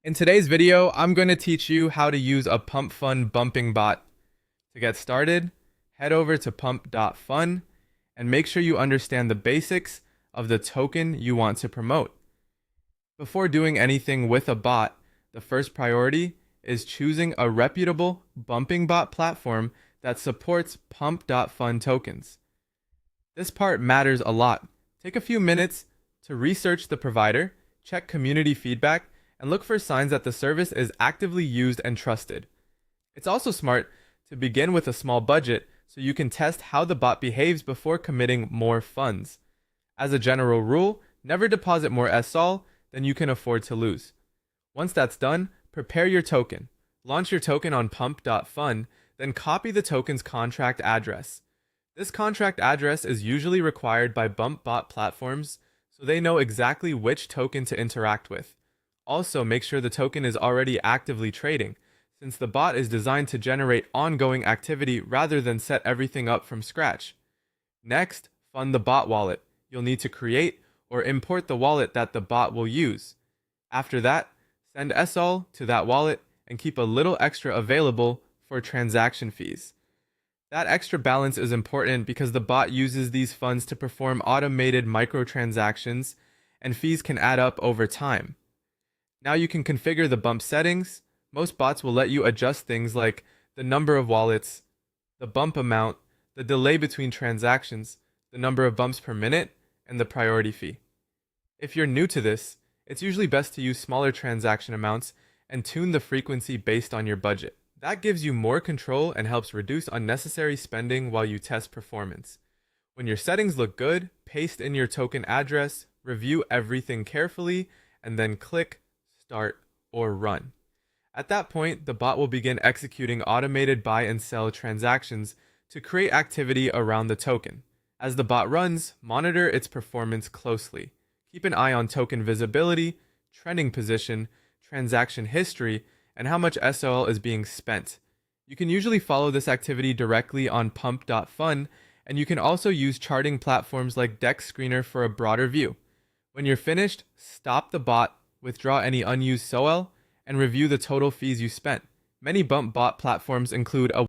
In today's video, I'm going to teach you how to use a Pump.fun Bumping Bot. To get started, head over to Pump.fun and make sure you understand the basics of the token you want to promote. Before doing anything with a bot, the first priority is choosing a reputable bumping bot platform that supports Pump.fun tokens. This part matters a lot. Take a few minutes to research the provider, check community feedback, and look for signs that the service is actively used and trusted. It's also smart to begin with a small budget so you can test how the bot behaves before committing more funds. As a general rule, never deposit more SOL than you can afford to lose. Once that's done, prepare your token. Launch your token on Pump.fun, then copy the token's contract address. This contract address is usually required by bump bot platforms, so they know exactly which token to interact with. Also, make sure the token is already actively trading, since the bot is designed to generate ongoing activity rather than set everything up from scratch. Next, fund the bot wallet. You'll need to create or import the wallet that the bot will use. After that, send SOL to that wallet and keep a little extra available for transaction fees. That extra balance is important because the bot uses these funds to perform automated microtransactions, and fees can add up over time. Now you can configure the bump settings. Most bots will let you adjust things like the number of wallets, the bump amount, the delay between transactions, the number of bumps per minute, and the priority fee. If you're new to this, it's usually best to use smaller transaction amounts and tune the frequency based on your budget. That gives you more control and helps reduce unnecessary spending while you test performance. When your settings look good, paste in your token address, review everything carefully, and then click Start or Run. At that point, the bot will begin executing automated buy and sell transactions to create activity around the token. As the bot runs, monitor its performance closely. Keep an eye on token visibility, trending position, transaction history, and how much SOL is being spent. You can usually follow this activity directly on Pump.fun, and you can also use charting platforms like Dex Screener for a broader view. When you're finished, stop the bot, withdraw any unused SOL, and review the total fees you spent. Many bump bot platforms include a